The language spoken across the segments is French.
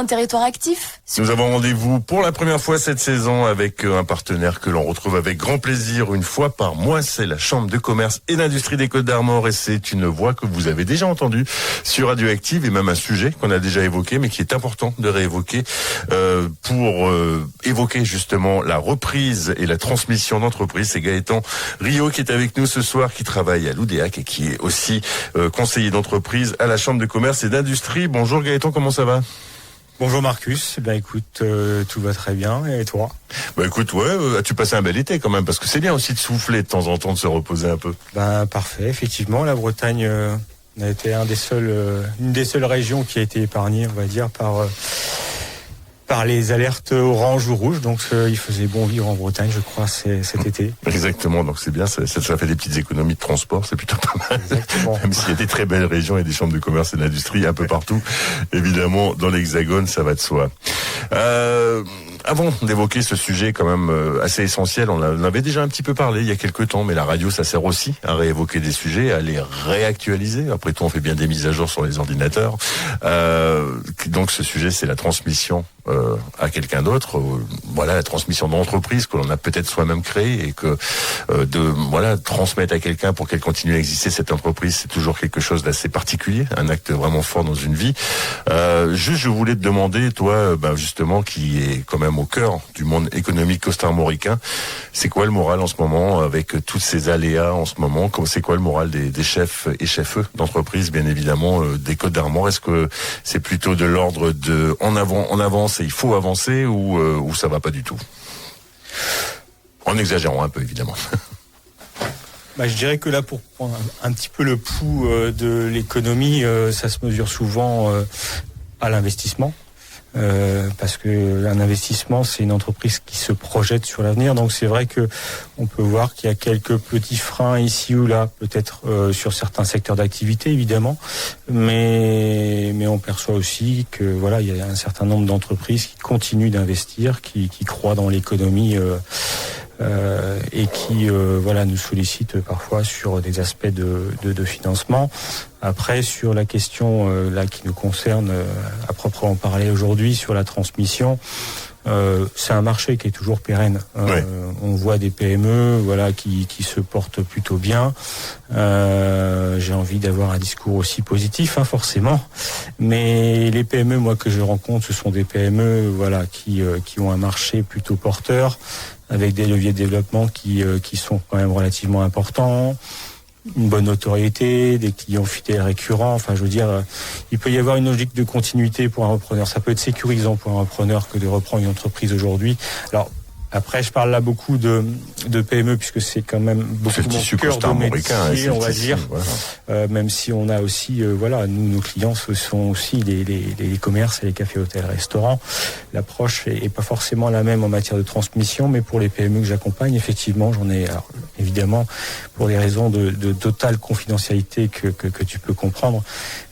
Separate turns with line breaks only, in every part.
Un territoire actif.
Nous avons rendez-vous pour la première fois cette saison avec un partenaire que l'on retrouve avec grand plaisir une fois par mois. C'est la Chambre de commerce et d'industrie des Côtes-d'Armor et c'est une voix que vous avez déjà entendue sur Radioactive et même un sujet qu'on a déjà évoqué mais qui est important de réévoquer pour évoquer justement la reprise et la transmission d'entreprise. C'est Gaëtan Rio qui est avec nous ce soir, qui travaille à l'Oudéac et qui est aussi conseiller d'entreprise à la Chambre de commerce et d'industrie. Bonjour Gaëtan, comment ça va ?
Bonjour Marcus, écoute, tout va très bien, et toi ?
Écoute, as-tu passé un bel été quand même ? Parce que c'est bien aussi de souffler de temps en temps, de se reposer un peu.
Parfait, effectivement, la Bretagne a été une des seules régions qui a été épargnée, on va dire, par les alertes orange ou rouge, donc il faisait bon vivre en Bretagne, je crois, cet été.
Exactement, donc c'est bien, ça fait des petites économies de transport, c'est plutôt pas mal.
Exactement.
Même s'il y a des très belles régions et des chambres de commerce et d'industrie un peu partout, évidemment, dans l'Hexagone, ça va de soi. Avant d'évoquer ce sujet quand même assez essentiel, on avait déjà un petit peu parlé il y a quelques temps, mais la radio, ça sert aussi à réévoquer des sujets, à les réactualiser. Après tout, on fait bien des mises à jour sur les ordinateurs. Donc ce sujet, c'est la transmission à quelqu'un d'autre. La transmission d'entreprise que l'on a peut-être soi-même créée et que transmettre à quelqu'un pour qu'elle continue à exister, cette entreprise, c'est toujours quelque chose d'assez particulier, un acte vraiment fort dans une vie. Je voulais te demander, toi, justement, qui est quand même au cœur du monde économique costarmoricain, c'est quoi le moral en ce moment avec tous ces aléas en ce moment ? C'est quoi le moral des chefs et chefs d'entreprise, bien évidemment, des Côtes-d'Armor ? Est-ce que c'est plutôt de l'ordre de on avance et il faut avancer ou ça va pas du tout ? En exagérant un peu, évidemment.
Je dirais que là, pour prendre un petit peu le pouls de l'économie, ça se mesure souvent à l'investissement. Parce que un investissement, c'est une entreprise qui se projette sur l'avenir. Donc c'est vrai que on peut voir qu'il y a quelques petits freins ici ou là, peut-être sur certains secteurs d'activité évidemment, mais on perçoit aussi que il y a un certain nombre d'entreprises qui continuent d'investir, qui croient dans l'économie. Et qui nous sollicitent parfois sur des aspects de financement. Après, sur la question qui nous concerne à proprement parler aujourd'hui, sur la transmission, c'est un marché qui est toujours pérenne. On voit des PME qui se portent plutôt bien. J'ai envie d'avoir un discours aussi positif, forcément. Mais les PME, moi, que je rencontre, ce sont des PME qui ont un marché plutôt porteur, avec des leviers de développement qui sont quand même relativement importants, une bonne notoriété, des clients fidèles récurrents. Il peut y avoir une logique de continuité pour un repreneur. Ça peut être sécurisant pour un repreneur que de reprendre une entreprise aujourd'hui. Alors, après, je parle là beaucoup de PME puisque c'est quand même beaucoup mon cœur de métier, on va dire. Même si on a aussi, nos clients, ce sont aussi les commerces et les cafés, hôtels, restaurants. L'approche est pas forcément la même en matière de transmission, mais pour les PME que j'accompagne, effectivement, j'en ai, alors, évidemment, pour des raisons de totale confidentialité que tu peux comprendre,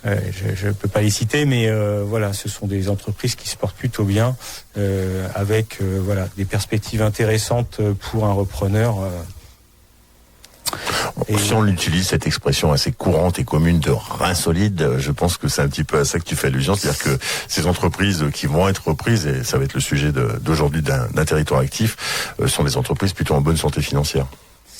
je peux pas les citer, mais ce sont des entreprises qui se portent plutôt bien, avec des perspectives intéressantes pour un repreneur.
Si on utilise cette expression assez courante et commune de rein solide, je pense que c'est un petit peu à ça que tu fais allusion, c'est-à-dire que ces entreprises qui vont être reprises, et ça va être le sujet d'aujourd'hui d'un territoire actif, sont des entreprises plutôt en bonne santé financière.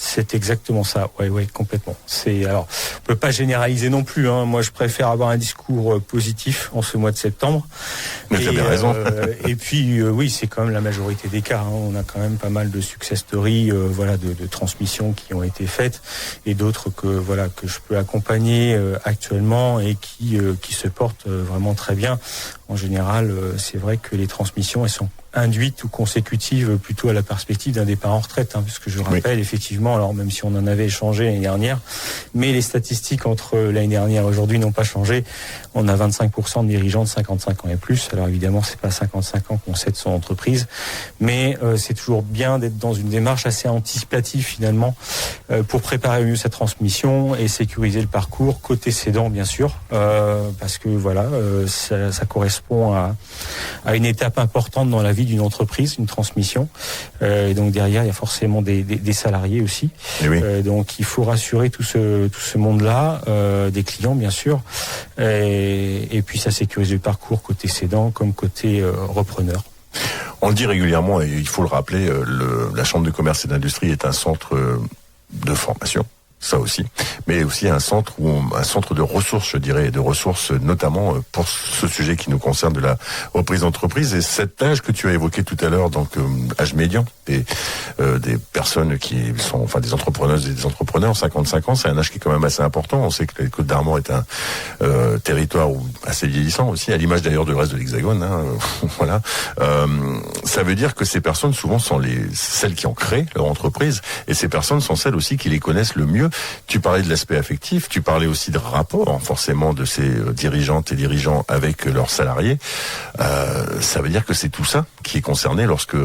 C'est exactement ça, oui, complètement. On peut pas généraliser non plus. Moi, je préfère avoir un discours positif en ce mois de septembre.
Mais tu as bien raison.
Et puis, oui, c'est quand même la majorité des cas. On a quand même pas mal de success stories, de transmissions qui ont été faites, et d'autres que je peux accompagner actuellement et qui se portent vraiment très bien. En général, c'est vrai que les transmissions, elles sont induite ou consécutive plutôt à la perspective d'un départ en retraite, puisque je rappelle effectivement, alors même si on en avait échangé l'année dernière, mais les statistiques entre l'année dernière et aujourd'hui n'ont pas changé. On a 25% de dirigeants de 55 ans et plus. Alors évidemment, c'est pas 55 ans qu'on cède son entreprise, mais c'est toujours bien d'être dans une démarche assez anticipative finalement pour préparer mieux sa transmission et sécuriser le parcours côté cédant bien sûr, parce que ça correspond correspond à une étape importante dans la vie d'une entreprise, une transmission. Et donc derrière, il y a forcément des salariés aussi.
Oui.
Donc il faut rassurer tout ce monde-là, des clients bien sûr, et puis ça sécurise le parcours côté cédant comme côté repreneur.
On le dit régulièrement, et il faut le rappeler, la Chambre de commerce et d'industrie est un centre de formation. Ça aussi, mais aussi un centre de ressources, je dirais, de ressources notamment pour ce sujet qui nous concerne de la reprise d'entreprise. Et cet âge que tu as évoqué tout à l'heure, donc âge médian, des personnes qui sont, enfin des entrepreneuses et des entrepreneurs, 55 ans, c'est un âge qui est quand même assez important. On sait que les Côtes d'Armor est un territoire assez vieillissant aussi, à l'image d'ailleurs du reste de l'Hexagone. Voilà. Ça veut dire que ces personnes souvent sont celles qui ont créé leur entreprise, et ces personnes sont celles aussi qui les connaissent le mieux. Tu parlais de l'aspect affectif, tu parlais aussi de rapport forcément de ces dirigeantes et dirigeants avec leurs salariés. Ça veut dire que c'est tout ça qui est concerné lorsque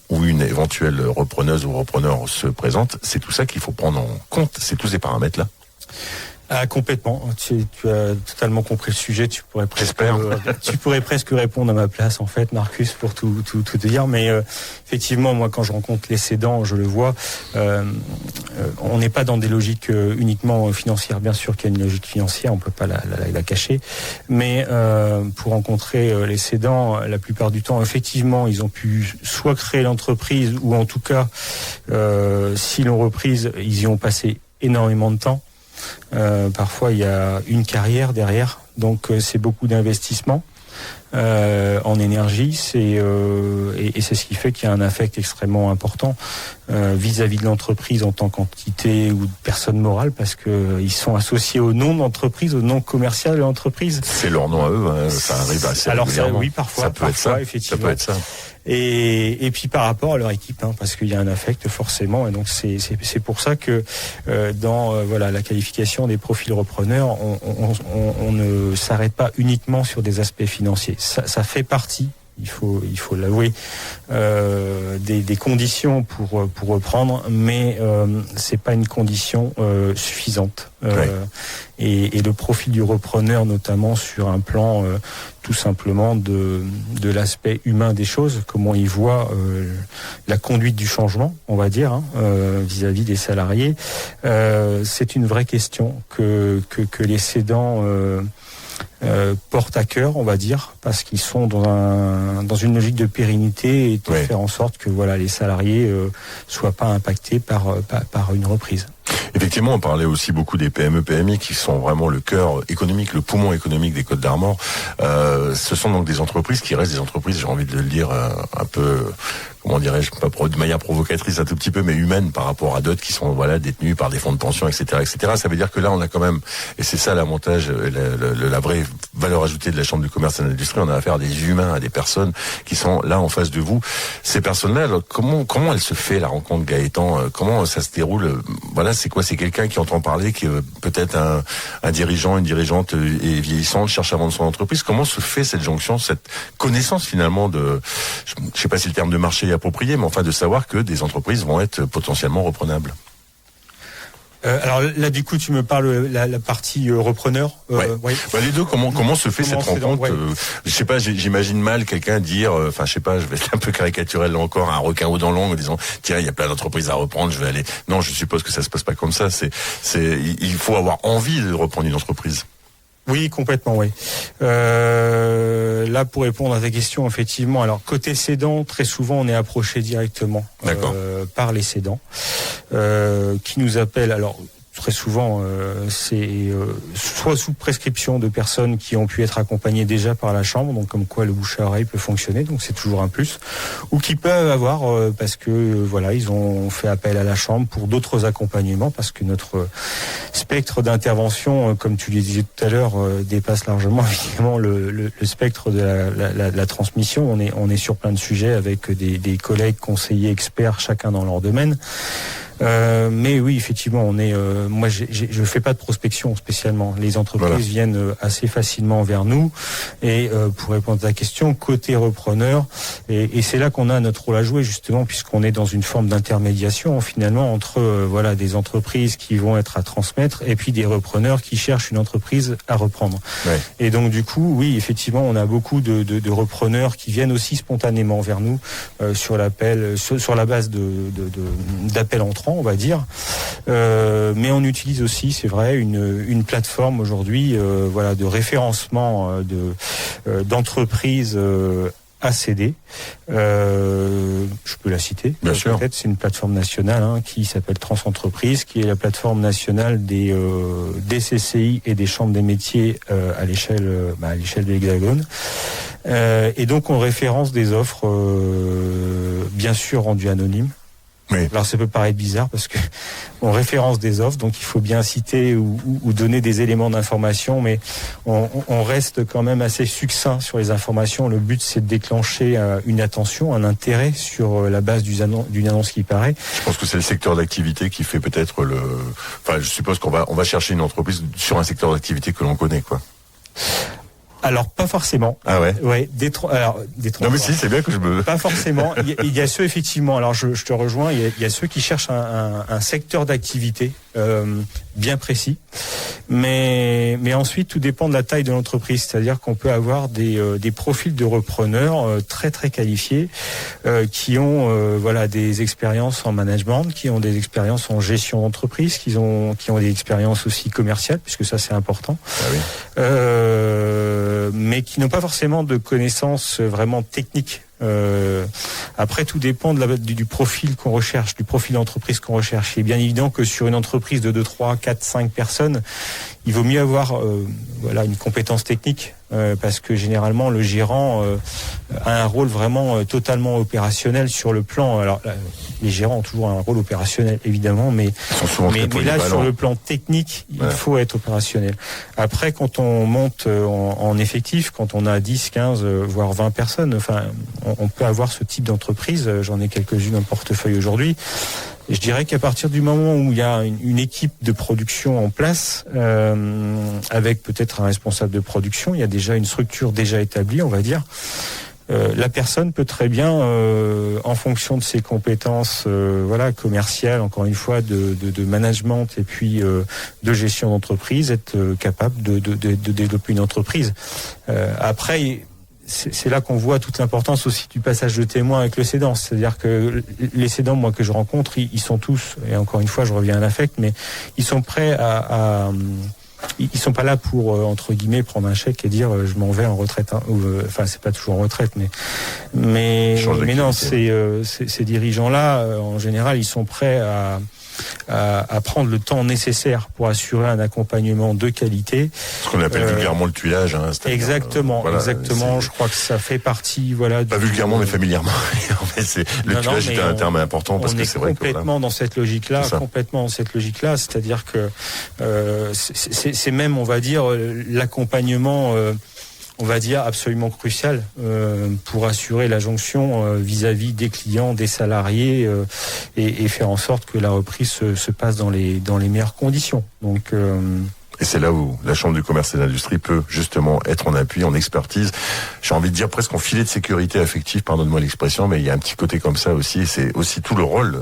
une éventuelle repreneuse ou repreneur se présente. C'est tout ça qu'il faut prendre en compte, c'est tous ces paramètres-là.
Ah, complètement. Tu as totalement compris le sujet. Tu pourrais presque répondre à ma place, en fait, Marcus, pour tout te dire. Mais effectivement, moi, quand je rencontre les cédants, je le vois. On n'est pas dans des logiques uniquement financières. Bien sûr qu'il y a une logique financière, on peut pas la cacher. Mais pour rencontrer les cédants, la plupart du temps, effectivement, ils ont pu soit créer l'entreprise, ou en tout cas, s'ils l'ont reprise, ils y ont passé énormément de temps. Parfois il y a une carrière derrière, donc c'est beaucoup d'investissement en énergie, et c'est ce qui fait qu'il y a un affect extrêmement important vis-à-vis de l'entreprise en tant qu'entité ou de personne morale, parce que ils sont associés au nom de l'entreprise, au nom commercial de l'entreprise.
C'est leur nom à eux, ça arrive assez régulièrement.
Oui, parfois
peut être ça,
effectivement.
Ça peut être ça.
Et puis par rapport à leur équipe, parce qu'il y a un affect forcément, et donc c'est pour ça que dans la qualification des profils repreneurs, on ne s'arrête pas uniquement sur des aspects financiers. Ça fait partie, il faut l'avouer, des conditions pour reprendre, mais c'est pas une condition suffisante. Et le profil du repreneur, notamment sur un plan tout simplement de l'aspect humain des choses, comment il voit la conduite du changement, on va dire, vis-à-vis des salariés, c'est une vraie question que les cédants portent à cœur, on va dire, parce qu'ils sont dans une logique de pérennité et de faire en sorte que les salariés soient pas impactés par une reprise.
Effectivement, on parlait aussi beaucoup des PME, PMI qui sont vraiment le cœur économique, le poumon économique des Côtes d'Armor. Ce sont donc des entreprises qui restent des entreprises, j'ai envie de le dire, un peu, comment dirais-je, pas de manière provocatrice un tout petit peu, mais humaine par rapport à d'autres qui sont détenues par des fonds de pension, etc., etc. Ça veut dire que là, on a quand même, et c'est ça l'avantage, la vraie valeur ajoutée de la Chambre du commerce et de l'industrie, on a affaire à des humains, à des personnes qui sont là en face de vous. Ces personnes-là, alors, comment elle se fait la rencontre, Gaëtan? Comment ça se déroule? C'est quoi? C'est quelqu'un qui entend parler, qui peut-être un dirigeant, une dirigeante est vieillissante, cherche à vendre son entreprise. Comment se fait cette jonction, cette connaissance finalement de, je sais pas si le terme de marché est approprié, mais enfin de savoir que des entreprises vont être potentiellement reprenables?
Alors là, du coup, tu me parles la partie repreneur.
Les deux. Comment se fait cette rencontre? Je sais pas. J'imagine mal quelqu'un dire. Je sais pas. Je vais être un peu caricatural là encore. Un requin aux dents longues en disant tiens, il y a plein d'entreprises à reprendre. Je vais aller. Non, je suppose que ça se passe pas comme ça. Il faut avoir envie de reprendre une entreprise.
Oui, complètement, oui. Là, pour répondre à ta question, effectivement, alors côté cédant, très souvent, on est approché directement par les cédants qui nous appellent. Alors, très souvent, c'est soit sous prescription de personnes qui ont pu être accompagnées déjà par la Chambre, donc comme quoi le bouche à oreille peut fonctionner, donc c'est toujours un plus, ou qui peuvent avoir, parce que ils ont fait appel à la Chambre pour d'autres accompagnements, parce que notre spectre d'intervention, comme tu le disais tout à l'heure, dépasse largement évidemment le spectre de la transmission. On est sur plein de sujets avec des collègues conseillers experts, chacun dans leur domaine. Mais oui, effectivement, on est. Moi, je fais pas de prospection spécialement. Les entreprises viennent assez facilement vers nous. Et pour répondre à ta question, côté repreneur, et c'est là qu'on a notre rôle à jouer justement, puisqu'on est dans une forme d'intermédiation finalement entre des entreprises qui vont être à transmettre et puis des repreneurs qui cherchent une entreprise à reprendre. Ouais. Et donc du coup, oui, effectivement, on a beaucoup de repreneurs qui viennent aussi spontanément vers nous sur l'appel, sur la base d'appels entrants, on va dire. Mais on utilise aussi, c'est vrai, une plateforme aujourd'hui, de référencement d'entreprises ACD. Je peux la citer.
Bien sûr.
Peut-être, c'est une plateforme nationale qui s'appelle Transentreprise, qui est la plateforme nationale des CCI et des chambres des métiers à l'échelle de l'Hexagone. Et donc on référence des offres, bien sûr rendues anonymes. Oui. Alors ça peut paraître bizarre parce que on référence des offres, donc il faut bien citer ou donner des éléments d'information, mais on reste quand même assez succinct sur les informations. Le but, c'est de déclencher une attention, un intérêt sur la base d'une annonce qui paraît.
Je pense que c'est le secteur d'activité qui fait peut-être Enfin, je suppose qu'on va chercher une entreprise sur un secteur d'activité que l'on connaît, quoi.
Alors pas forcément.
Ah ouais.
Ouais.
Non mais si, c'est bien que je me.
Pas forcément. Il y a ceux effectivement. Alors je te rejoins. Il y a ceux qui cherchent un secteur d'activité bien précis. Mais ensuite tout dépend de la taille de l'entreprise. C'est-à-dire qu'on peut avoir des profils de repreneurs très très qualifiés qui ont des expériences en management, qui ont des expériences en gestion d'entreprise, qui ont des expériences aussi commerciales, puisque ça c'est important.
Ah oui.
Mais qui n'ont pas forcément de connaissances vraiment techniques. Après, tout dépend du profil qu'on recherche, du profil d'entreprise qu'on recherche. Il est bien évident que sur une entreprise de 2, 3, 4, 5 personnes, il vaut mieux avoir une compétence technique, parce que généralement le gérant a un rôle vraiment totalement opérationnel sur le plan. Alors les gérants ont toujours un rôle opérationnel évidemment, mais là sur le plan technique, il faut être opérationnel. Après, quand on monte en effectif, quand on a 10, 15, voire 20 personnes, on peut avoir ce type d'entreprise. J'en ai quelques-unes en portefeuille aujourd'hui. Et je dirais qu'à partir du moment où il y a une équipe de production en place, avec peut-être un responsable de production, il y a déjà une structure déjà établie, on va dire. La personne peut très bien, en fonction de ses compétences, commerciales, encore une fois, de management et puis de gestion d'entreprise, être capable de développer une entreprise. Après, c'est là qu'on voit toute l'importance aussi du passage de témoin avec le cédant. C'est-à-dire que les cédants, moi, que je rencontre, ils sont tous, et encore une fois, je reviens à l'affect, mais ils sont prêts ils sont pas là pour, entre guillemets, prendre un chèque et dire je m'en vais en retraite. C'est pas toujours en retraite, mais non, ces dirigeants-là, en général, ils sont prêts à prendre le temps nécessaire pour assurer un accompagnement de qualité.
Ce qu'on appelle vulgairement le tuilage.
Exactement. Je crois que ça fait partie,
pas vulgairement, mais familièrement. En fait, le tuilage est un terme important parce que c'est vrai que
complètement dans cette logique-là. C'est-à-dire que c'est même, on va dire, l'accompagnement. On va dire absolument crucial pour assurer la jonction vis-à-vis des clients, des salariés et faire en sorte que la reprise se passe dans les meilleures conditions. Donc
et c'est là où la Chambre du commerce et de l'industrie peut justement être en appui, en expertise. J'ai envie de dire presque en filet de sécurité affective, pardonne-moi l'expression, mais il y a un petit côté comme ça aussi. Et c'est aussi tout le rôle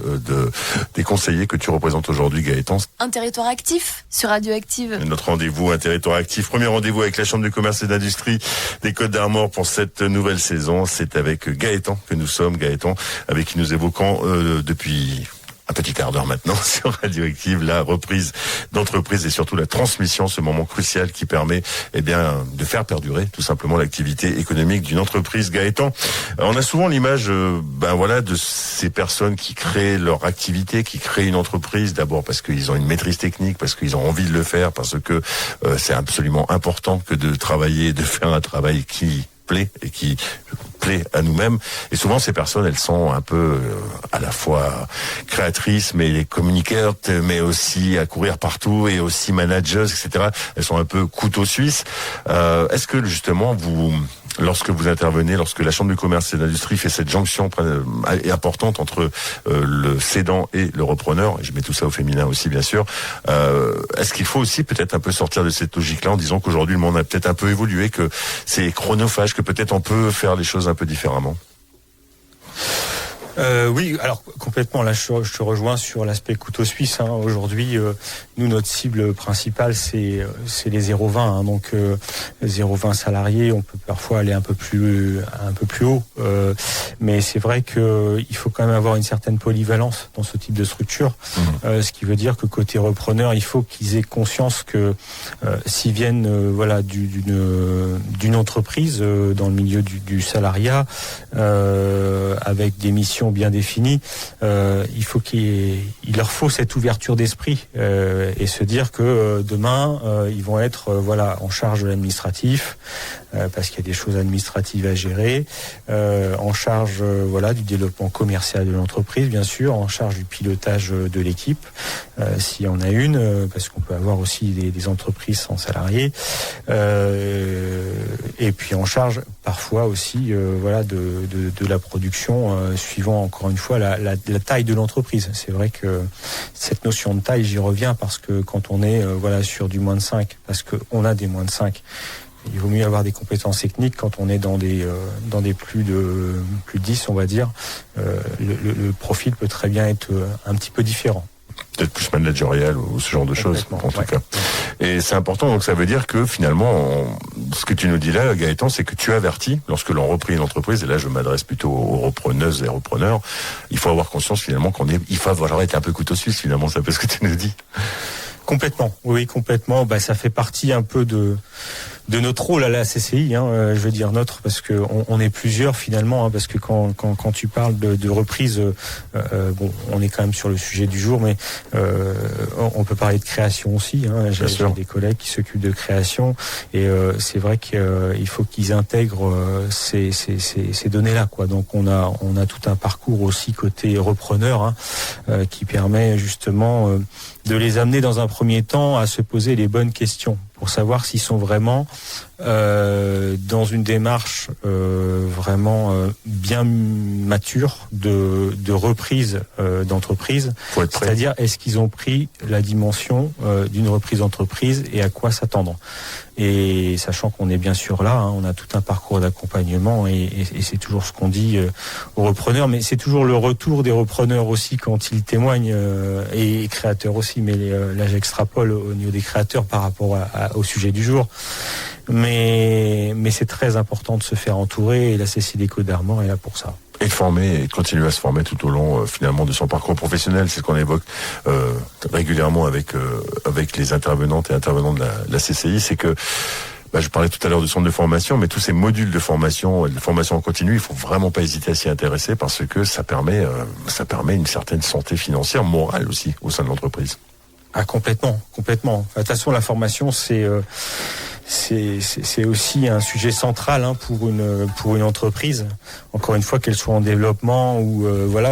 des conseillers que tu représentes aujourd'hui, Gaëtan.
Un territoire actif sur Radioactive.
Notre rendez-vous, un territoire actif. Premier rendez-vous avec la Chambre du commerce et de l'industrie des Côtes d'Armor pour cette nouvelle saison. C'est avec Gaëtan que nous sommes, Gaëtan, avec qui nous évoquons depuis un petit quart d'heure maintenant sur Radioactive, la reprise d'entreprise et surtout la transmission, ce moment crucial qui permet de faire perdurer tout simplement l'activité économique d'une entreprise. Gaëtan, on a souvent l'image de ces personnes qui créent leur activité, qui créent une entreprise, d'abord parce qu'ils ont une maîtrise technique, parce qu'ils ont envie de le faire, parce que c'est absolument important que de travailler, de faire un travail qui plaît et qui plaît à nous-mêmes. Et souvent, ces personnes, elles sont un peu à la fois créatrices, mais communicantes, mais aussi à courir partout et aussi manageuses, etc. Elles sont un peu couteau suisse. Est-ce que justement, lorsque vous intervenez, lorsque la Chambre du commerce et de l'industrie fait cette jonction importante entre le cédant et le repreneur, et je mets tout ça au féminin aussi bien sûr, est-ce qu'il faut aussi peut-être un peu sortir de cette logique-là en disant qu'aujourd'hui le monde a peut-être un peu évolué, que c'est chronophage, que peut-être on peut faire les choses un peu différemment?
Oui, alors complètement. Là, je te rejoins sur l'aspect couteau suisse. Aujourd'hui, nous, notre cible principale, c'est les 0,20. Donc 0,20 salariés. On peut parfois aller un peu plus haut, mais c'est vrai que il faut quand même avoir une certaine polyvalence dans ce type de structure. Ce qui veut dire que côté repreneur, il faut qu'ils aient conscience que s'ils viennent d'une entreprise dans le milieu du salariat avec des missions bien définies, il faut il leur faut cette ouverture d'esprit et se dire que demain ils vont être en charge de l'administratif parce qu'il y a des choses administratives à gérer, en charge du développement commercial de l'entreprise bien sûr, en charge du pilotage de l'équipe s'il y en a une, parce qu'on peut avoir aussi des entreprises sans salariés, et puis en charge parfois aussi de la production suivant encore une fois la taille de l'entreprise. C'est vrai que cette notion de taille, j'y reviens parce que quand on est sur du moins de 5, parce qu'on a des moins de 5, il vaut mieux avoir des compétences techniques. Quand on est dans des plus de 10, on va dire, le profil peut très bien être un petit peu différent.
Peut-être plus managérial ou ce genre de choses, en tout cas. Et c'est important, donc ça veut dire que finalement, ce que tu nous dis là, Gaëtan, c'est que tu avertis, lorsque l'on reprit une entreprise, et là je m'adresse plutôt aux repreneuses et repreneurs, il faut avoir conscience finalement il faut être un peu couteau suisse finalement, c'est un peu ce que tu nous dis.
Complètement, oui, complètement. Ça fait partie un peu de notre rôle à la CCI, je veux dire notre, parce que on est plusieurs finalement, parce que quand tu parles de reprise, on est quand même sur le sujet du jour, mais on peut parler de création aussi. J'ai des collègues qui s'occupent de création, et c'est vrai qu'il faut qu'ils intègrent ces données-là, quoi. Donc on a tout un parcours aussi côté repreneur qui permet justement de les amener dans un premier temps à se poser les bonnes questions pour savoir s'ils sont vraiment dans une démarche vraiment bien mature de reprise d'entreprise. C'est-à-dire, est-ce qu'ils ont pris la dimension d'une reprise d'entreprise et à quoi s'attendre. Et sachant qu'on est bien sûr là, on a tout un parcours d'accompagnement et c'est toujours ce qu'on dit aux repreneurs, mais c'est toujours le retour des repreneurs aussi quand ils témoignent, et créateurs aussi, mais là j'extrapole au niveau des créateurs par rapport au sujet du jour. Mais c'est très important de se faire entourer, et la CCI Déco d'Armor est là pour ça.
Et de former, et de continuer à se former tout au long finalement de son parcours professionnel. C'est ce qu'on évoque régulièrement avec les intervenantes et intervenants de la CCI, c'est que je parlais tout à l'heure du centre de formation, mais tous ces modules de formation en continu, il faut vraiment pas hésiter à s'y intéresser, parce que ça permet une certaine santé financière, morale aussi au sein de l'entreprise.
Ah, complètement. De toute façon, la formation, c'est aussi un sujet central pour une entreprise. Encore une fois, qu'elle soit en développement ou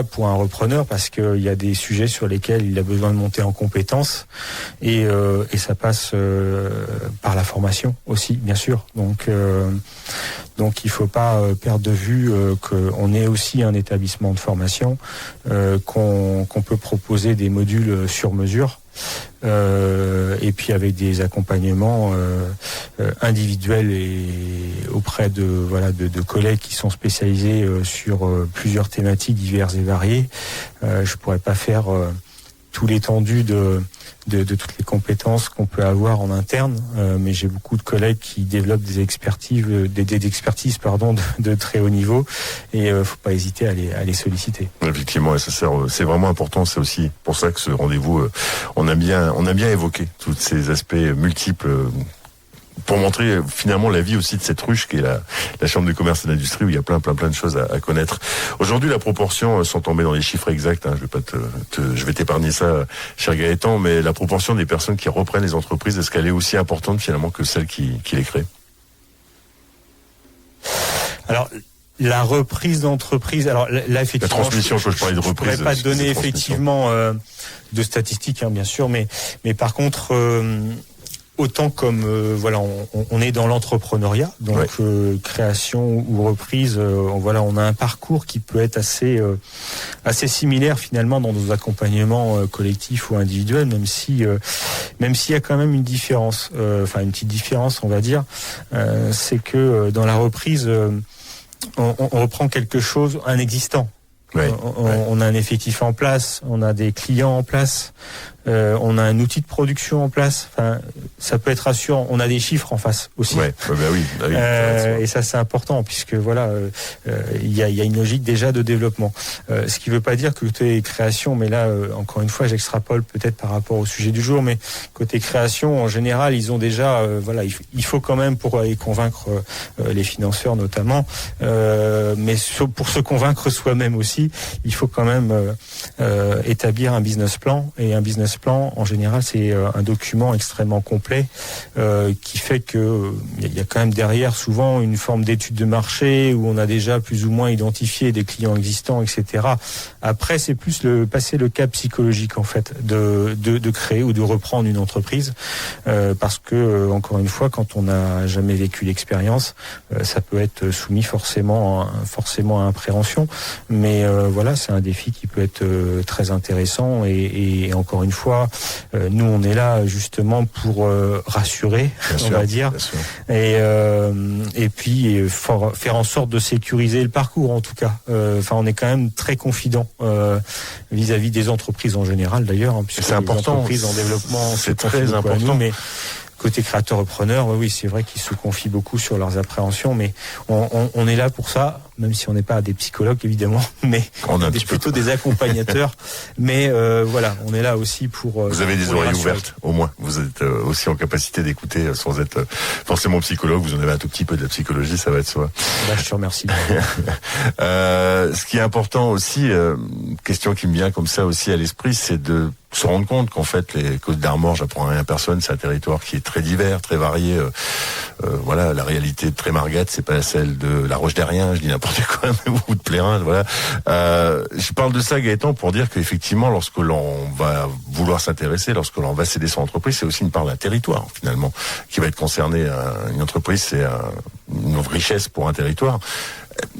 pour un repreneur, parce qu'il y a des sujets sur lesquels il a besoin de monter en compétences, et ça passe par la formation aussi, bien sûr. Donc il faut pas perdre de vue qu'on est aussi un établissement de formation, qu'on peut proposer des modules sur mesure. Et puis avec des accompagnements individuels et auprès de collègues qui sont spécialisés sur plusieurs thématiques diverses et variées. Je pourrais pas faire tout l'étendue de toutes les compétences qu'on peut avoir en interne, mais j'ai beaucoup de collègues qui développent des expertises de très haut niveau, et faut pas hésiter à les solliciter.
Effectivement, c'est vraiment important. C'est aussi pour ça que ce rendez-vous, on a bien évoqué tous ces aspects multiples, pour montrer finalement la vie aussi de cette ruche qui est la Chambre du commerce et de l'industrie, où il y a plein de choses à connaître. Aujourd'hui, la proportion, sans tomber dans les chiffres exacts, je vais t'épargner ça, cher Gaëtan, mais la proportion des personnes qui reprennent les entreprises, est-ce qu'elle est aussi importante finalement que celle qui les crée?
Alors, la reprise d'entreprise, alors là effectivement,
la transmission, je parlais de reprise.
Je pourrais pas te donner effectivement de statistiques, bien sûr, mais par contre, autant comme on est dans l'entrepreneuriat, donc création ou reprise, on a un parcours qui peut être assez similaire finalement dans nos accompagnements collectifs ou individuels, même s'il y a quand même une différence, une petite différence on va dire, c'est que dans la reprise on reprend quelque chose, un existant. On a un effectif en place, on a des clients en place, on a un outil de production en place. Enfin, ça peut être rassurant. On a des chiffres en face aussi. Et ça c'est important puisque il y a une logique déjà de développement. Ce qui ne veut pas dire que côté création, mais là encore une fois, j'extrapole peut-être par rapport au sujet du jour, mais côté création, en général, ils ont déjà, il faut quand même pour aller convaincre les financeurs notamment, mais pour se convaincre soi-même aussi, il faut quand même établir un business plan. Et un business plan, en général, c'est un document extrêmement complet qui fait que il y a quand même derrière souvent une forme d'étude de marché où on a déjà plus ou moins identifié des clients existants, etc. Après, c'est plus passer le cap psychologique en fait de créer ou de reprendre une entreprise parce que encore une fois, quand on n'a jamais vécu l'expérience, ça peut être soumis forcément à appréhension. Mais c'est un défi qui peut être très intéressant et encore une fois, nous on est là justement pour rassurer, va dire, et puis faire en sorte de sécuriser le parcours en tout cas. On est quand même très confident vis-à-vis des entreprises en général d'ailleurs, puisque
c'est important.
Les entreprises en développement,
c'est très important.
Mais côté créateur-repreneur, oui, c'est vrai qu'ils se confient beaucoup sur leurs appréhensions, mais on est là pour ça, même si on n'est pas des psychologues évidemment, mais on est plutôt des accompagnateurs. Mais on est là aussi pour.
Vous avez des oreilles ouvertes, au moins. Vous êtes aussi en capacité d'écouter sans être forcément psychologue. Vous en avez un tout petit peu de la psychologie, ça va être soi.
Je te remercie.
Ce qui est important aussi, question qui me vient comme ça aussi à l'esprit, c'est de se rendre compte qu'en fait les Côtes d'Armor, j'apprends rien à personne, c'est un territoire qui est très divers, très varié. La réalité de Trémargat, c'est pas celle de La Roche-Derrien, je dis n'importe quoi, ou de Plérin, voilà. Je parle de ça, Gaëtan, pour dire qu'effectivement, lorsque l'on va vouloir s'intéresser, lorsque l'on va céder son entreprise, c'est aussi une part d'un territoire finalement qui va être concerné. Une entreprise, c'est une richesse pour un territoire.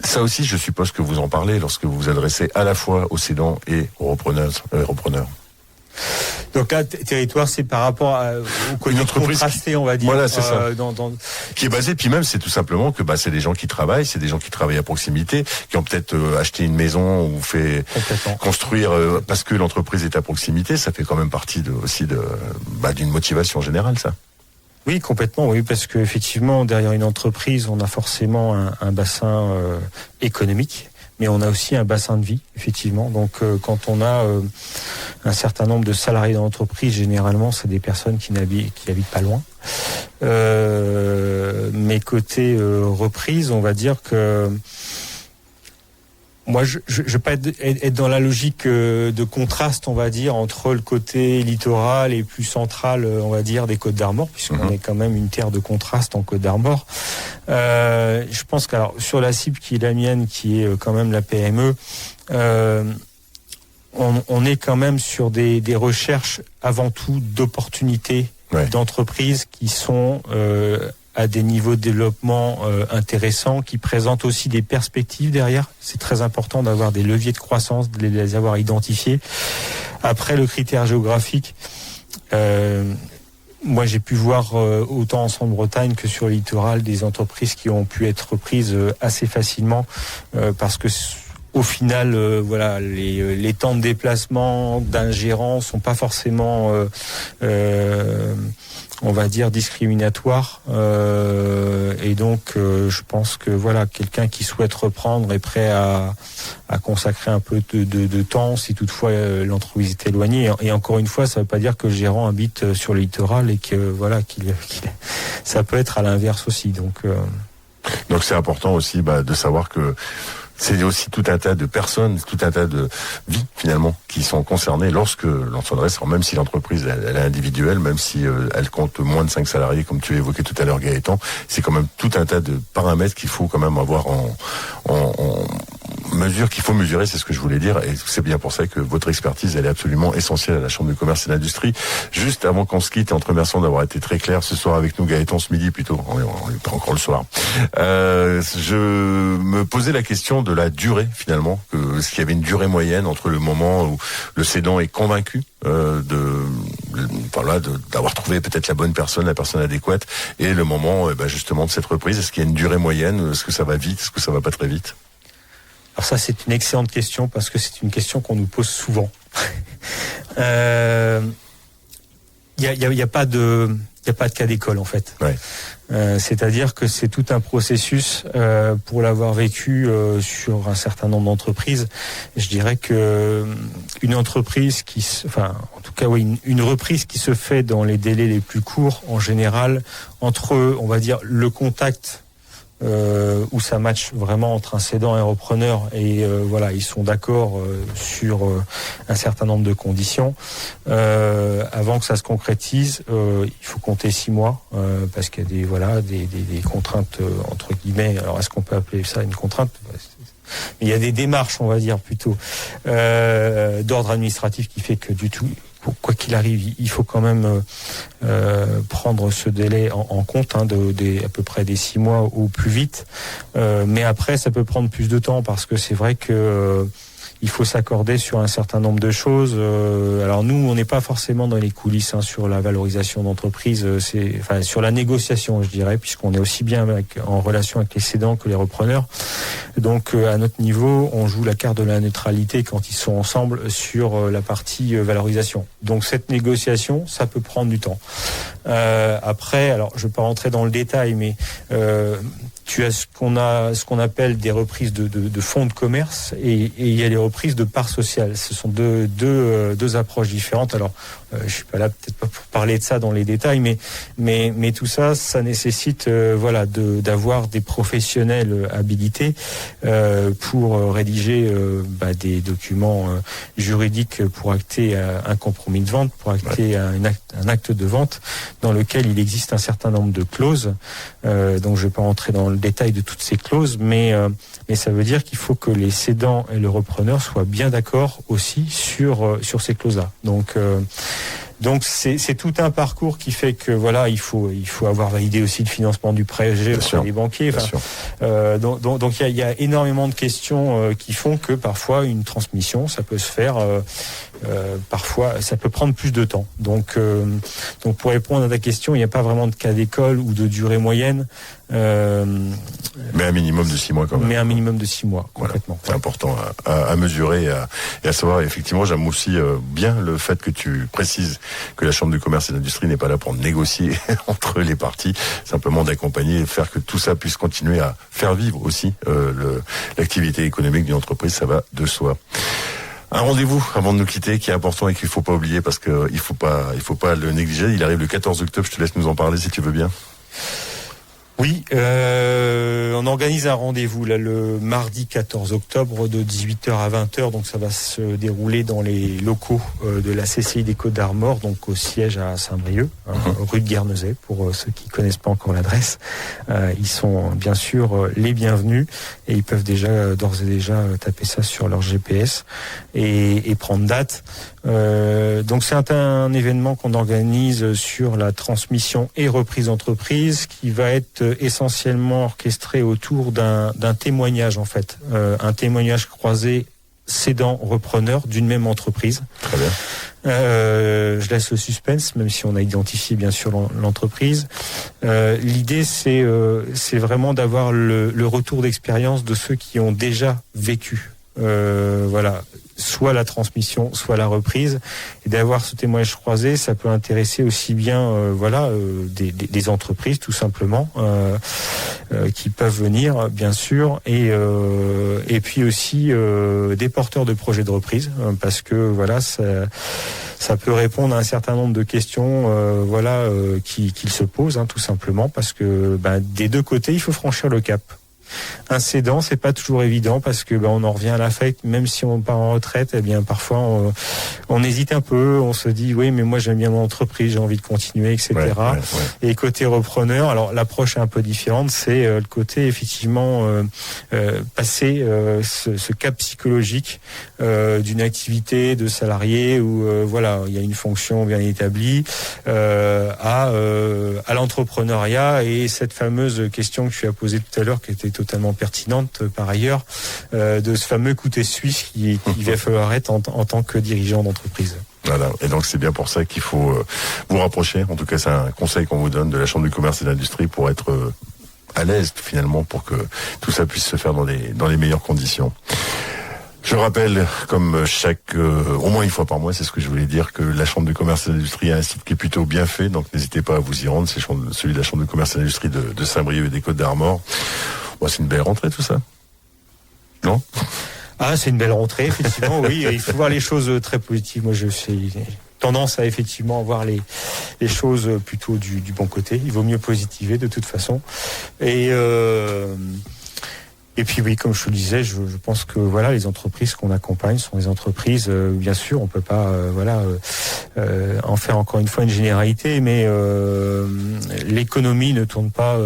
Ça aussi, je suppose que vous en parlez lorsque vous vous adressez à la fois aux cédants et aux repreneurs.
Donc là, territoire, c'est par rapport au côté contrasté, on va dire.
Voilà, c'est ça. Qui est basé, puis même, c'est tout simplement que c'est des gens qui travaillent, c'est des gens qui travaillent à proximité, qui ont peut-être acheté une maison ou fait construire parce que l'entreprise est à proximité. Ça fait quand même partie d'une motivation générale, ça.
Oui, complètement, oui, parce que effectivement, derrière une entreprise, on a forcément un bassin économique. Mais on a aussi un bassin de vie, effectivement. Donc, quand on a un certain nombre de salariés dans l'entreprise, généralement, c'est des personnes qui habitent pas loin. Mais côté reprise, on va dire que moi, je vais pas être dans la logique de contraste, on va dire, entre le côté littoral et plus central, on va dire, des Côtes d'Armor, puisqu'on est quand même une terre de contraste en Côtes d'Armor. Je pense qu'alors sur la cible qui est la mienne, qui est quand même la PME, on est quand même sur des recherches avant tout d'opportunités d'entreprises qui sont à des niveaux de développement intéressants, qui présentent aussi des perspectives derrière. C'est très important d'avoir des leviers de croissance, de les avoir identifiés. Après, le critère géographique, moi j'ai pu voir autant en Centre-Bretagne que sur le littoral des entreprises qui ont pu être reprises assez facilement parce que au final, les temps de déplacement d'un gérant sont pas forcément on va dire discriminatoire et donc je pense que quelqu'un qui souhaite reprendre est prêt à consacrer un peu de temps si toutefois l'entreprise est éloignée, et encore une fois ça veut pas dire que le gérant habite sur le littoral et que ça peut être à l'inverse aussi, donc
c'est important aussi de savoir que c'est aussi tout un tas de personnes, tout un tas de vies finalement qui sont concernées lorsque l'on s'adresse, même si l'entreprise elle est individuelle, même si elle compte moins de 5 salariés comme tu évoquais tout à l'heure, Gaëtan, c'est quand même tout un tas de paramètres qu'il faut quand même avoir mesure qu'il faut mesurer, c'est ce que je voulais dire, et c'est bien pour ça que votre expertise, elle est absolument essentielle à la Chambre du commerce et de l'industrie. Juste avant qu'on se quitte, en te remerciant d'avoir été très clair ce soir avec nous, Gaëtan, ce midi plutôt, on est pas encore le soir. Je me posais la question de la durée, finalement, est-ce qu'il y avait une durée moyenne entre le moment où le cédant est convaincu d'avoir trouvé peut-être la bonne personne, la personne adéquate, et le moment justement de cette reprise. Est-ce qu'il y a une durée moyenne? Est-ce que ça va vite? Est-ce que ça va pas très vite?
Alors ça, c'est une excellente question parce que c'est une question qu'on nous pose souvent. Il y a pas de cas d'école en fait.
Ouais.
C'est-à-dire que c'est tout un processus pour l'avoir vécu sur un certain nombre d'entreprises. Je dirais que une entreprise une reprise qui se fait dans les délais les plus courts en général, entre, on va dire, le contact où ça match vraiment entre un cédant et un repreneur et ils sont d'accord sur un certain nombre de conditions. Avant que ça se concrétise, il faut compter 6 mois parce qu'il y a des contraintes entre guillemets. Alors est-ce qu'on peut appeler ça une contrainte? Il y a des démarches, on va dire plutôt d'ordre administratif qui fait que du tout. Quoi qu'il arrive, il faut quand même prendre ce délai en compte, à peu près des 6 mois ou plus vite. Mais après, ça peut prendre plus de temps parce que c'est vrai que il faut s'accorder sur un certain nombre de choses. Alors nous, on n'est pas forcément dans les coulisses sur la valorisation d'entreprise, sur la négociation, je dirais, puisqu'on est aussi bien en relation avec les cédants que les repreneurs. Donc à notre niveau, on joue la carte de la neutralité quand ils sont ensemble sur la partie valorisation. Donc cette négociation, ça peut prendre du temps. Après, alors je ne vais pas rentrer dans le détail, mais tu as ce qu'on appelle des reprises de fonds de commerce et il y a les reprises de parts sociales. Ce sont deux approches différentes. Alors, je suis pas là peut-être pas pour parler de ça dans les détails, mais tout ça nécessite d'avoir des professionnels habilités pour rédiger des documents juridiques pour acter un compromis de vente, pour acter un acte de vente dans lequel il existe un certain nombre de clauses. Donc, je vais pas rentrer dans le détail de toutes ces clauses, mais ça veut dire qu'il faut que les cédants et le repreneur soient bien d'accord aussi sur ces clauses-là. Donc c'est tout un parcours qui fait que il faut avoir validé aussi le financement du prêt auprès des banquiers. Donc il y a énormément de questions qui font que parfois une transmission ça peut se faire parfois ça peut prendre plus de temps. Donc pour répondre à ta question, il n'y a pas vraiment de cas d'école ou de durée moyenne.
Mais un minimum de 6 mois quand même.
Mais un minimum de 6 mois, complètement.
Voilà, c'est important à mesurer et à savoir. Effectivement, j'aime aussi bien le fait que tu précises que la Chambre du commerce et de l'industrie n'est pas là pour négocier entre les parties, simplement d'accompagner et faire que tout ça puisse continuer à faire vivre aussi l'activité économique d'une entreprise, ça va de soi. Un rendez-vous avant de nous quitter qui est important et qu'il faut pas oublier parce que il faut pas le négliger. Il arrive le 14 octobre, je te laisse nous en parler si tu veux bien.
Oui, on organise un rendez-vous là le mardi 14 octobre de 18h à 20h, donc ça va se dérouler dans les locaux de la CCI des Côtes d'Armor, donc au siège à Saint-Brieuc, rue de Guernesey, pour ceux qui connaissent pas encore l'adresse. Ils sont bien sûr les bienvenus et ils peuvent d'ores et déjà taper ça sur leur GPS et prendre date. Donc c'est un événement qu'on organise sur la transmission et reprise d'entreprise qui va être essentiellement orchestré autour d'un témoignage en fait, un témoignage croisé cédant-repreneur d'une même entreprise.
Très bien.
Je laisse le suspense, même si on a identifié bien sûr l'entreprise. L'idée c'est vraiment d'avoir le retour d'expérience de ceux qui ont déjà vécu. Soit la transmission, soit la reprise, et d'avoir ce témoignage croisé, ça peut intéresser aussi bien, des entreprises tout simplement qui peuvent venir, bien sûr, et puis aussi des porteurs de projets de reprise, parce que ça peut répondre à un certain nombre de questions, qu'ils se posent, tout simplement, parce que des deux côtés, il faut franchir le cap. un cédant, c'est pas toujours évident parce que on en revient à l'affect. Même si on part en retraite, eh bien parfois on hésite un peu. On se dit oui, mais moi j'aime bien mon entreprise, j'ai envie de continuer, etc. Et côté repreneur, alors l'approche est un peu différente. C'est le côté effectivement passer ce cap psychologique d'une activité de salarié où voilà, il y a une fonction bien établie à l'entrepreneuriat, et cette fameuse question que tu as posée tout à l'heure qui était totalement pertinente par ailleurs, de ce fameux couteau suisse qui va falloir être en tant que dirigeant d'entreprise.
Voilà. Et donc c'est bien pour ça qu'il faut vous rapprocher. En tout cas, c'est un conseil qu'on vous donne de la Chambre du commerce et de l'industrie pour être à l'aise finalement, pour que tout ça puisse se faire dans les meilleures conditions. Je rappelle, comme au moins une fois par mois, c'est ce que je voulais dire, que la Chambre de commerce et d'industrie a un site qui est plutôt bien fait, donc n'hésitez pas à vous y rendre. C'est celui de la Chambre de commerce et d'industrie de Saint-Brieuc et des Côtes-d'Armor. Ouais, c'est une belle rentrée tout ça, non ?
Ah, c'est une belle rentrée, effectivement. Oui, il faut voir les choses très positives. Moi, j'ai tendance à effectivement voir les choses plutôt du bon côté. Il vaut mieux positiver de toute façon. Et puis oui, comme je te le disais, je pense que voilà, les entreprises qu'on accompagne sont des entreprises, bien sûr, on peut pas en faire encore une fois une généralité, mais l'économie ne tourne pas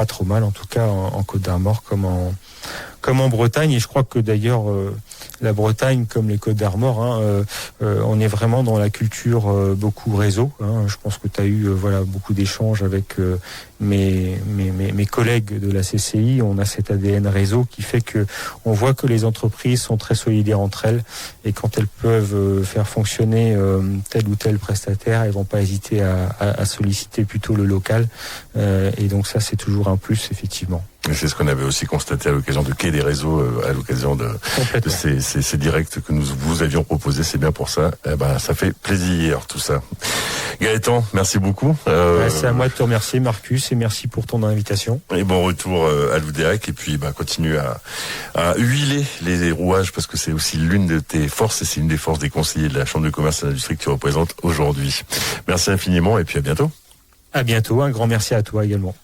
trop mal, en tout cas en Côtes-d'Armor comme en Bretagne. Et je crois que d'ailleurs la Bretagne, comme les Côtes-d'Armor, on est vraiment dans la culture beaucoup réseau. Je pense que tu as eu beaucoup d'échanges avec mes collègues de la CCI. On a cet ADN réseau qui fait que on voit que les entreprises sont très solidaires entre elles, et quand elles peuvent faire fonctionner tel ou tel prestataire, elles vont pas hésiter à solliciter plutôt le local. Et donc ça, c'est toujours un plus, effectivement.
Et c'est ce qu'on avait aussi constaté à l'occasion de Quai des réseaux, à l'occasion de ces directs que nous vous avions proposés. C'est bien pour ça. Ça fait plaisir tout ça. Gaëtan, merci beaucoup.
C'est à moi de te remercier, Marcus, et merci pour ton invitation.
Et bon retour à l'Oudéac, et puis continue à huiler les rouages, parce que c'est aussi l'une de tes forces, et c'est une des forces des conseillers de la Chambre de commerce et d'industrie que tu représentes aujourd'hui. Merci infiniment, et puis à bientôt.
À bientôt, un grand merci à toi également.